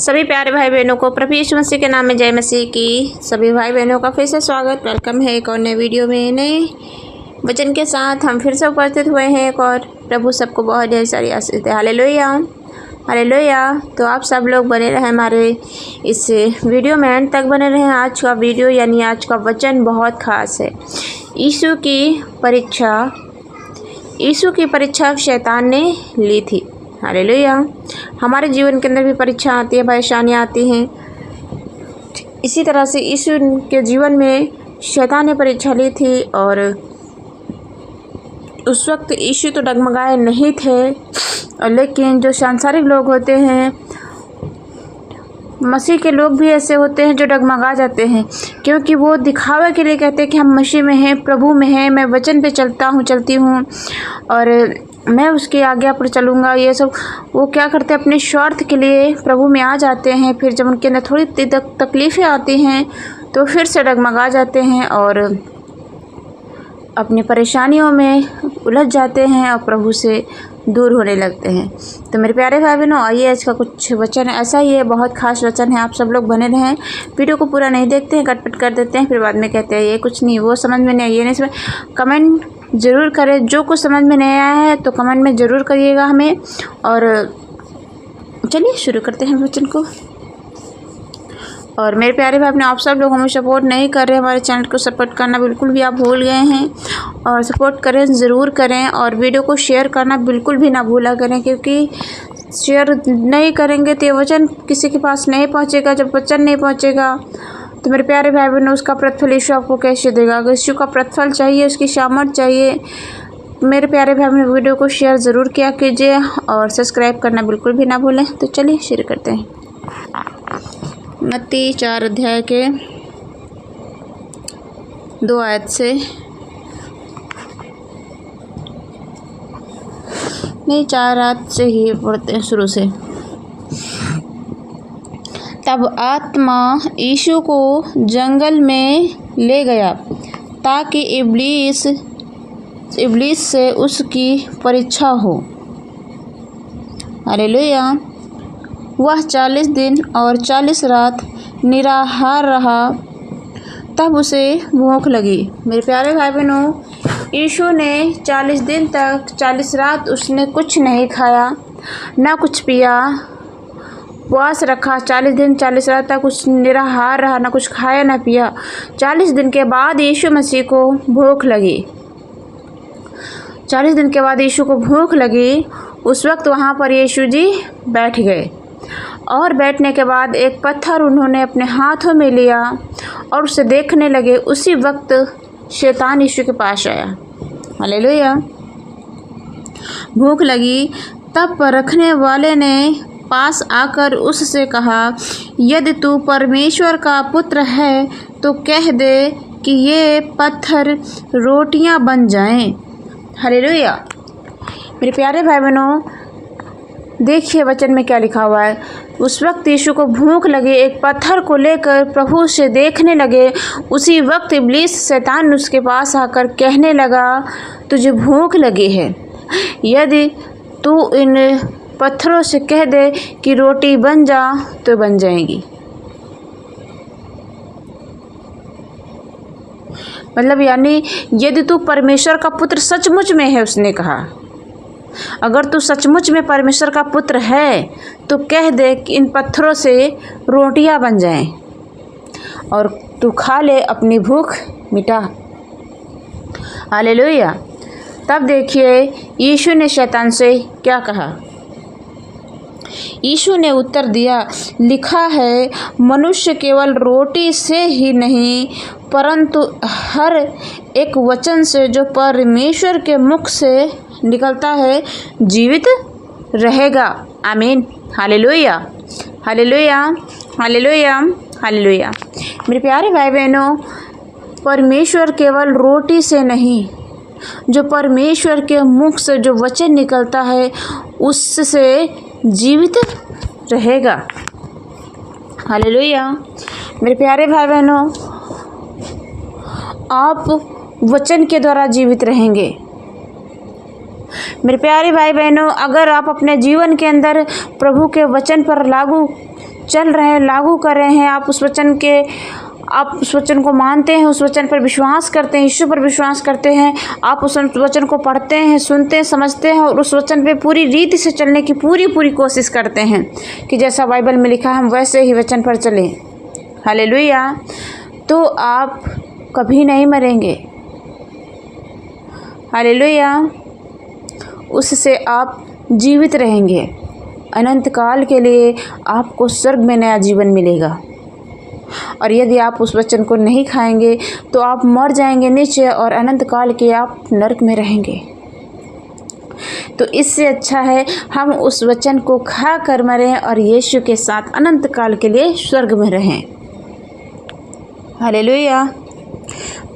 सभी प्यारे भाई बहनों को प्रभु यीशु मसीह के नाम में जय मसीह की। सभी भाई बहनों का फिर से स्वागत, वेलकम है एक और नए वीडियो में नए वचन के साथ हम फिर से उपस्थित हुए हैं एक और। प्रभु सबको बहुत ढेर सारी आशीष दे। Hallelujah hallelujah. तो आप सब लोग बने रहें हमारे इस वीडियो में, एंड तक बने रहें। आज का वीडियो यानी आज का वचन बहुत ख़ास है। यीशु की परीक्षा शैतान ने ली थी। हालेलुया। हमारे जीवन के अंदर भी परीक्षा आती है, परेशानियाँ आती हैं। इसी तरह से यीशु के जीवन में शैतान ने परीक्षा ली थी, और उस वक्त यीशु तो डगमगाए नहीं थे, लेकिन जो सांसारिक लोग होते हैं, मसीह के लोग भी ऐसे होते हैं जो डगमगा जाते हैं, क्योंकि वो दिखावे के लिए कहते हैं कि हम मसीह में हैं, प्रभु में हैं, मैं वचन पे चलती हूँ और मैं उसकी आज्ञा पर चलूँगा। ये सब वो क्या करते हैं, अपने स्वार्थ के लिए प्रभु में आ जाते हैं। फिर जब उनके अंदर थोड़ी तकलीफ़ें आती हैं तो फिर से डगमगा जाते हैं और अपनी परेशानियों में उलझ जाते हैं और प्रभु से दूर होने लगते हैं। तो मेरे प्यारे भाई बहनों, आइए आज का कुछ वचन ऐसा ही है, बहुत खास वचन है। आप सब लोग बने रहें। वीडियो को पूरा नहीं देखते हैं, कटपट कर देते हैं, फिर बाद में कहते हैं ये कुछ नहीं, वो समझ में नहीं आई, ये नहीं समझ। कमेंट ज़रूर करें, जो कुछ समझ में नहीं आया है तो कमेंट में ज़रूर करिएगा हमें। और चलिए शुरू करते हैं वचन को। और मेरे प्यारे भाई अपने आप सब लोग हमें सपोर्ट नहीं कर रहे, हमारे चैनल को सपोर्ट करना बिल्कुल भी आप भूल गए हैं, और सपोर्ट करें ज़रूर करें। और वीडियो को शेयर करना बिल्कुल भी ना भूला करें, क्योंकि शेयर नहीं करेंगे तो ये वचन किसी के पास नहीं पहुंचेगा। जब वचन नहीं पहुंचेगा तो मेरे प्यारे भाई बहनों, उसका प्रतिफल यीशु आपको कैसे देगा। अगर यीशु का प्रतिफल चाहिए, उसकी शामत चाहिए, मेरे प्यारे भाई बहनों वीडियो को शेयर ज़रूर किया कीजिए और सब्सक्राइब करना बिल्कुल भी ना भूलें। तो चलिए शुरू करते हैं। मत्ती 4 अध्याय के 2 आयत से, नहीं 4 आयत से ही पढ़ते हैं शुरू से। तब आत्मा यीशु को जंगल में ले गया ताकि इब्लीस से उसकी परीक्षा हो। हालेलुया। वह 40 दिन और 40 रात निराहार रहा, तब उसे भूख लगी। मेरे प्यारे भाई बहनों, यीशु ने 40 दिन तक 40 रात उसने कुछ नहीं खाया, ना कुछ पिया, उपवास रखा। 40 दिन 40 रात तक उस निराहार रहा, ना कुछ खाया ना पिया। 40 दिन के बाद यीशु मसीह को भूख लगी। 40 दिन के बाद यीशु को भूख लगी। उस वक्त वहाँ पर यीशु जी बैठ गए, और बैठने के बाद एक पत्थर उन्होंने अपने हाथों में लिया और उसे देखने लगे। उसी वक्त शैतान यीशु के पास आया। हालेलुया। भूख लगी, तब परखने वाले ने पास आकर उससे कहा, यदि तू परमेश्वर का पुत्र है तो कह दे कि ये पत्थर रोटियां बन जाएं। हालेलुया। मेरे प्यारे भाई बहनों, देखिए वचन में क्या लिखा हुआ है। उस वक्त यीशु को भूख लगी, एक पत्थर को लेकर प्रभु से देखने लगे। उसी वक्त इब्लीस शैतान उसके पास आकर कहने लगा, तुझे भूख लगी है, यदि तू इन पत्थरों से कह दे कि रोटी बन जा तो बन जाएगी। मतलब यानी यदि तू परमेश्वर का पुत्र सचमुच में है, उसने कहा, अगर तू सचमुच में परमेश्वर का पुत्र है तो कह दे कि इन पत्थरों से रोटियां बन जाएं और तू खा ले, अपनी भूख मिटा। हालेलुया। तब देखिए यीशु ने शैतान से क्या कहा। यीशु ने उत्तर दिया, लिखा है, मनुष्य केवल रोटी से ही नहीं परंतु हर एक वचन से जो परमेश्वर के मुख से निकलता है जीवित रहेगा। आमीन। Hallelujah hallelujah hallelujah hallelujah. मेरे प्यारे भाई बहनों, परमेश्वर केवल रोटी से नहीं, जो परमेश्वर के मुख से जो वचन निकलता है उससे जीवित रहेगा। हालेलुया। मेरे प्यारे भाई बहनों, आप वचन के द्वारा जीवित रहेंगे। मेरे प्यारे भाई बहनों, अगर आप अपने जीवन के अंदर प्रभु के वचन पर लागू चल रहे हैं, लागू कर रहे हैं, आप उस वचन को मानते हैं, उस वचन पर विश्वास करते हैं, यीशु पर विश्वास करते हैं, आप उस वचन को पढ़ते हैं, सुनते हैं, समझते हैं और उस वचन पे पूरी रीति से चलने की पूरी कोशिश करते हैं कि जैसा बाइबल में लिखा है हम वैसे ही वचन पर चलें। हालेलुया। तो आप कभी नहीं मरेंगे। हालेलुया। उससे आप जीवित रहेंगे। अनंत काल के लिए आपको स्वर्ग में नया जीवन मिलेगा। और यदि आप उस वचन को नहीं खाएंगे तो आप मर जाएंगे निश्चय और अनंत काल के आप नरक में रहेंगे। तो इससे अच्छा है हम उस वचन को खा कर मरें और यीशु के साथ अनंत काल के लिए स्वर्ग में रहें। हालेलुया।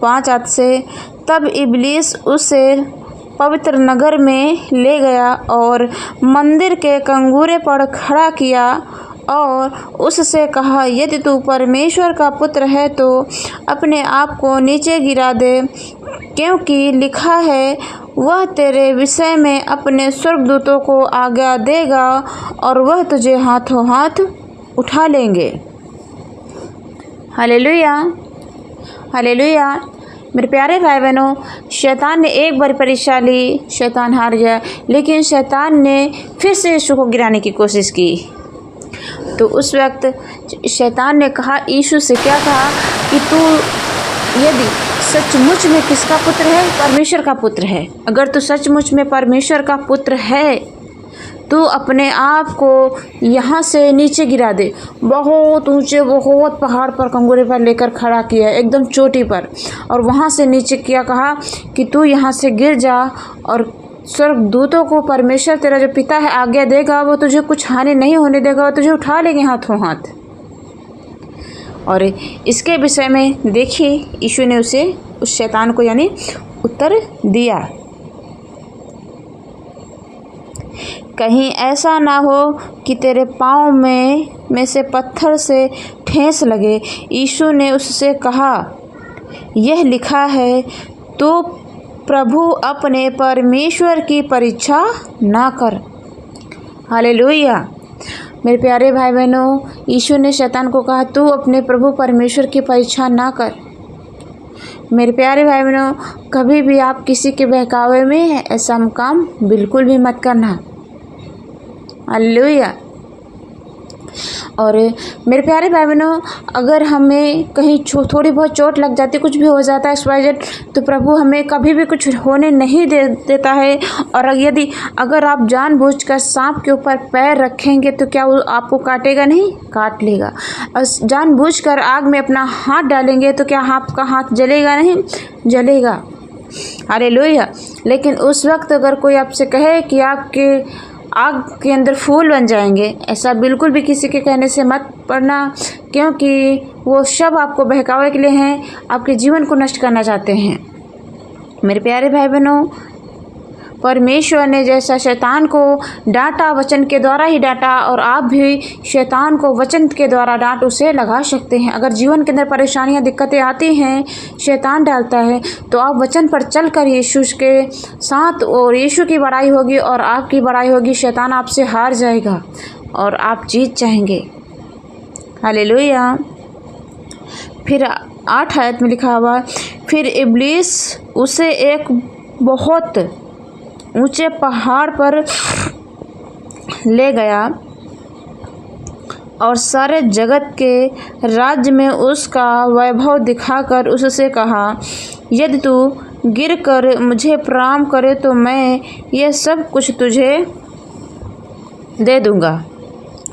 5 आयत से, तब इब्लीस उसे पवित्र नगर में ले गया और मंदिर के कंगूरे पर खड़ा किया और उससे कहा, यदि तू परमेश्वर का पुत्र है तो अपने आप को नीचे गिरा दे, क्योंकि लिखा है, वह तेरे विषय में अपने स्वर्गदूतों को आज्ञा देगा और वह तुझे हाथों हाथ उठा लेंगे। हालेलुया। हालेलुया। मेरे प्यारे भाई बहनों, शैतान ने एक बार परीक्षा ली, शैतान हार गया, लेकिन शैतान ने फिर से यीशु को गिराने की कोशिश की। तो उस वक्त शैतान ने कहा, यीशु से क्या कहा कि तू यदि सचमुच में किसका पुत्र है? परमेश्वर का पुत्र है। अगर तू सचमुच में परमेश्वर का पुत्र है तो अपने आप को यहाँ से नीचे गिरा दे। बहुत ऊंचे, बहुत पहाड़ पर कंगूरे पर लेकर खड़ा किया, एकदम चोटी पर, और वहाँ से नीचे क्या कहा कि तू यहाँ से गिर जा और स्वर्गदूतों को परमेश्वर तेरा जो पिता है आज्ञा देगा, वो तुझे कुछ हानि नहीं होने देगा, वो तुझे उठा लेंगे हाथों हाथ। और इसके विषय में देखिए यीशु ने उस शैतान को यानी उत्तर दिया, कहीं ऐसा ना हो कि तेरे पाँव में से पत्थर से ठेस लगे। यीशु ने उससे कहा, यह लिखा है, तो प्रभु अपने परमेश्वर की परीक्षा ना कर। हालेलुया। मेरे प्यारे भाई बहनों, यीशु ने शैतान को कहा, तू अपने प्रभु परमेश्वर की परीक्षा ना कर। मेरे प्यारे भाई बहनों, कभी भी आप किसी के बहकावे में ऐसा काम बिल्कुल भी मत करना। हालेलुया। और मेरे प्यारे भाई बहनों, अगर हमें कहीं थोड़ी बहुत चोट लग जाती, कुछ भी हो जाता है XYZ, तो प्रभु हमें कभी भी कुछ होने नहीं देता है। और यदि अगर आप जानबूझकर सांप के ऊपर पैर रखेंगे तो क्या वो आपको काटेगा? नहीं, काट लेगा। और जानबूझकर आग में अपना हाथ डालेंगे तो क्या आपका हाथ जलेगा? नहीं, जलेगा। हालेलुया। लेकिन उस वक्त अगर कोई आपसे कहे कि आपके आग के अंदर फूल बन जाएंगे, ऐसा बिल्कुल भी किसी के कहने से मत पड़ना, क्योंकि वो सब आपको बहकावे के लिए हैं, आपके जीवन को नष्ट करना चाहते हैं। मेरे प्यारे भाई बहनों, परमेश्वर ने जैसा शैतान को डांटा, वचन के द्वारा ही डांटा, और आप भी शैतान को वचन के द्वारा डांट उसे लगा सकते हैं। अगर जीवन के अंदर परेशानियां, दिक्कतें आती हैं, शैतान डालता है, तो आप वचन पर चलकर यीशु के साथ, और यीशु की बड़ाई होगी और आपकी बड़ाई होगी। शैतान आपसे हार जाएगा और आप जीत जाएंगे। हालेलुया। फिर 8 आयत में लिखा हुआ, फिर इब्लीस उसे एक बहुत ऊंचे पहाड़ पर ले गया और सारे जगत के राज्य में उसका वैभव दिखाकर उससे कहा, यदि तू गिरकर मुझे प्रणाम करे तो मैं ये सब कुछ तुझे दे दूंगा।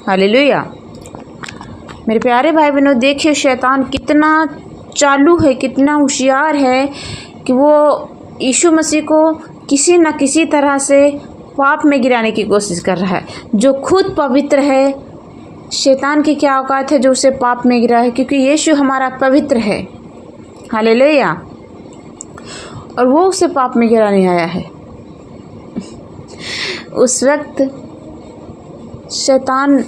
हालेलुया। मेरे प्यारे भाई बहनों, देखिए शैतान कितना चालू है, कितना होशियार है कि वो यीशु मसीह को किसी न किसी तरह से पाप में गिराने की कोशिश कर रहा है। जो खुद पवित्र है, शैतान की क्या औकात है जो उसे पाप में गिरा है, क्योंकि यीशु हमारा पवित्र है। हालेलुया। और वो उसे पाप में गिराने आया है। उस वक्त शैतान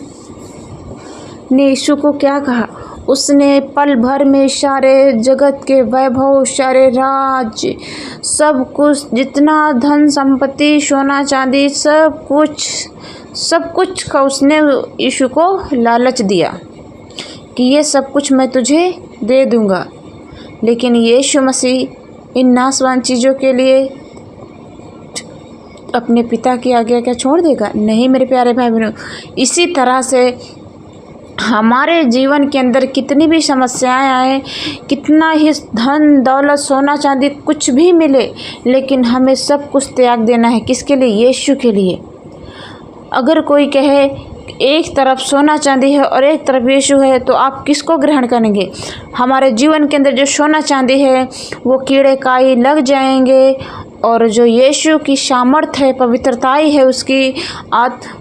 ने यीशु को क्या कहा? उसने पल भर में सारे जगत के वैभव, सारे राज्य, सब कुछ, जितना धन संपत्ति, सोना चांदी, सब कुछ सब कुछ का उसने यीशु को लालच दिया कि ये सब कुछ मैं तुझे दे दूँगा, लेकिन यीशु मसीह इन नाशवान चीज़ों के लिए अपने पिता की आज्ञा क्या छोड़ देगा? नहीं मेरे प्यारे भाई बहनों, इसी तरह से हमारे जीवन के अंदर कितनी भी समस्याएं आए, कितना ही धन दौलत सोना चांदी कुछ भी मिले, लेकिन हमें सब कुछ त्याग देना है। किसके लिए? यीशु के लिए। अगर कोई कहे एक तरफ सोना चांदी है और एक तरफ यीशु है, तो आप किसको ग्रहण करेंगे? हमारे जीवन के अंदर जो सोना चांदी है वो कीड़े काई लग जाएंगे, और जो यीशु की सामर्थ है, पवित्रताई है,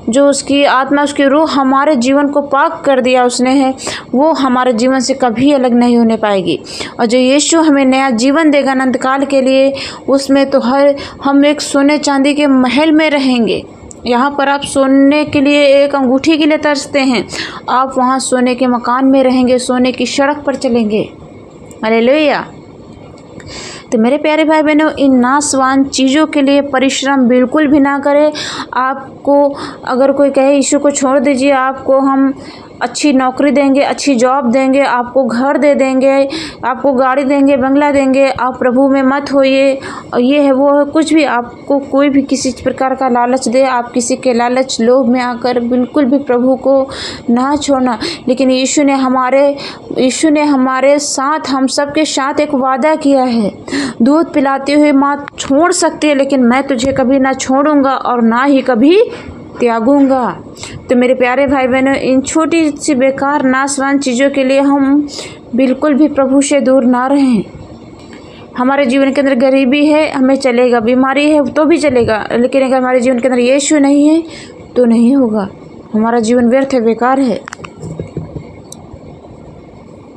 जो उसकी आत्मा, उसकी रूह हमारे जीवन को पाक कर दिया उसने है, वो हमारे जीवन से कभी अलग नहीं होने पाएगी। और जो यीशु हमें नया जीवन देगा अनंतकाल के लिए, उसमें तो हम एक सोने चांदी के महल में रहेंगे। यहाँ पर आप सोने के लिए, एक अंगूठी के लिए तरसते हैं, आप वहाँ सोने के मकान में रहेंगे, सोने की सड़क पर चलेंगे। हालेलुया। तो मेरे प्यारे भाई बहनों, इन नाशवान चीज़ों के लिए परिश्रम बिल्कुल भी ना करें। आपको अगर कोई कहे यीशु को छोड़ दीजिए, आपको हम अच्छी नौकरी देंगे, अच्छी जॉब देंगे, आपको घर दे देंगे, आपको गाड़ी देंगे, बंगला देंगे, आप प्रभु में मत होइए, और ये है वो है, कुछ भी आपको कोई भी किसी प्रकार का लालच दे, आप किसी के लालच लोभ में आकर बिल्कुल भी प्रभु को ना छोड़ना। लेकिन यीशु ने हमारे साथ, हम सबके साथ एक वादा किया है। दूध पिलाते हुए माँ छोड़ सकती है, लेकिन मैं तुझे कभी ना छोड़ूंगा और ना ही कभी त्यागूंगा। तो मेरे प्यारे भाई बहनों, इन छोटी सी बेकार नाशवान चीज़ों के लिए हम बिल्कुल भी प्रभु से दूर ना रहें। हमारे जीवन के अंदर गरीबी है, हमें चलेगा, बीमारी है तो भी चलेगा, लेकिन अगर हमारे जीवन के अंदर यीशु नहीं है तो नहीं होगा। हमारा जीवन व्यर्थ है, बेकार है।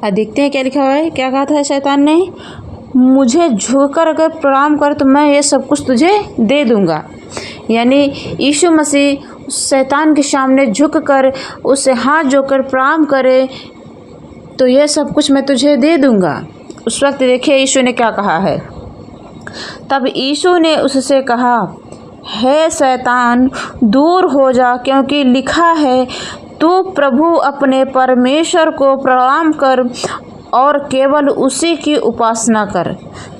देखते हैं क्या लिखा हुआ है। क्या कहा था शैतान ने? मुझे झुककर अगर प्रणाम कर तो मैं ये सब कुछ तुझे दे दूंगा। यानी यीशु मसीह शैतान के सामने झुककर उससे हाथ जोड़कर प्रणाम करे तो ये सब कुछ मैं तुझे दे दूंगा। उस वक्त देखिए यीशु ने क्या कहा है। तब यीशु ने उससे कहा, हे शैतान, दूर हो जा, क्योंकि लिखा है, तू प्रभु अपने परमेश्वर को प्रणाम कर और केवल उसी की उपासना कर।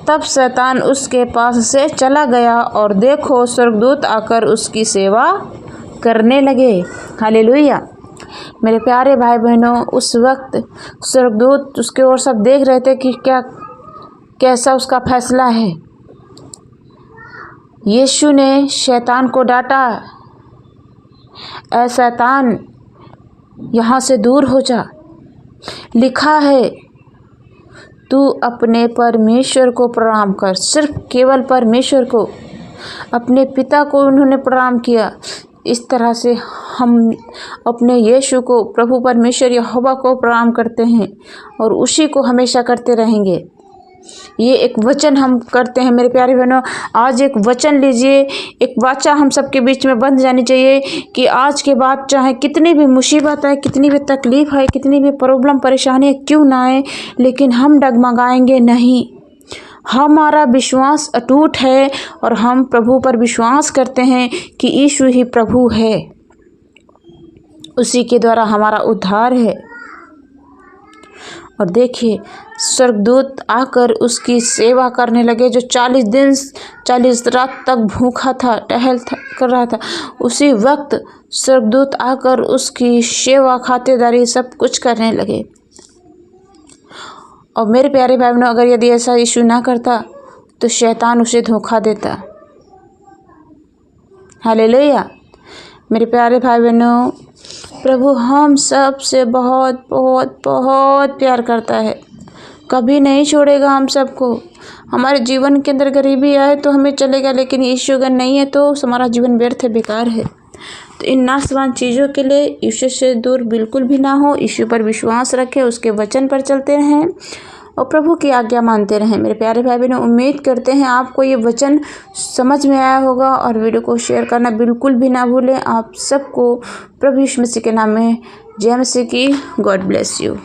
तब शैतान उसके पास से चला गया और देखो, स्वर्गदूत आकर उसकी सेवा करने लगे। हालेलुया। मेरे प्यारे भाई बहनों, उस वक्त स्वर्गदूत उसके ओर सब देख रहे थे कि कैसा उसका फैसला है। यीशु ने शैतान को डांटा, ऐ शैतान, यहाँ से दूर हो जा। लिखा है, तू अपने परमेश्वर को प्रणाम कर। सिर्फ केवल परमेश्वर को, अपने पिता को उन्होंने प्रणाम किया। इस तरह से हम अपने यीशु को, प्रभु परमेश्वर यहोवा को प्रणाम करते हैं और उसी को हमेशा करते रहेंगे। ये एक वचन हम करते हैं मेरे प्यारे बहनों। आज एक वचन लीजिए, एक वाचा हम सबके बीच में बंध जानी चाहिए कि आज के बाद चाहे कितनी भी मुसीबत आए, कितनी भी तकलीफ आए, कितनी भी प्रॉब्लम परेशानी क्यों ना आए, लेकिन हम डगमगाएंगे नहीं। हमारा विश्वास अटूट है और हम प्रभु पर विश्वास करते हैं कि यीशु ही प्रभु है, उसी के द्वारा हमारा उद्धार है। और देखिए, स्वर्गदूत आकर उसकी सेवा करने लगे। जो 40 दिन 40 रात तक भूखा था, कर रहा था, उसी वक्त स्वर्गदूत आकर उसकी सेवा, खातिरदारी सब कुछ करने लगे। और मेरे प्यारे भाई बहनों, अगर यदि ऐसा यीशु ना करता तो शैतान उसे धोखा देता। हालेलुया। मेरे प्यारे भाई बहनों, प्रभु हम सब से बहुत बहुत बहुत प्यार करता है, कभी नहीं छोड़ेगा हम सबको। हमारे जीवन के अंदर गरीबी आए तो हमें चलेगा, लेकिन यीशु अगर नहीं है तो हमारा जीवन व्यर्थ है, बेकार है। तो इन नाशवान चीज़ों के लिए यीशु से दूर बिल्कुल भी ना हो। यीशु पर विश्वास रखें, उसके वचन पर चलते रहें और प्रभु की आज्ञा मानते रहें। मेरे प्यारे भाई बहनों, उम्मीद करते हैं आपको ये वचन समझ में आया होगा और वीडियो को शेयर करना बिल्कुल भी ना भूलें। आप सबको प्रभु यीशु मसीह के नाम में जय मसीह की। God bless you.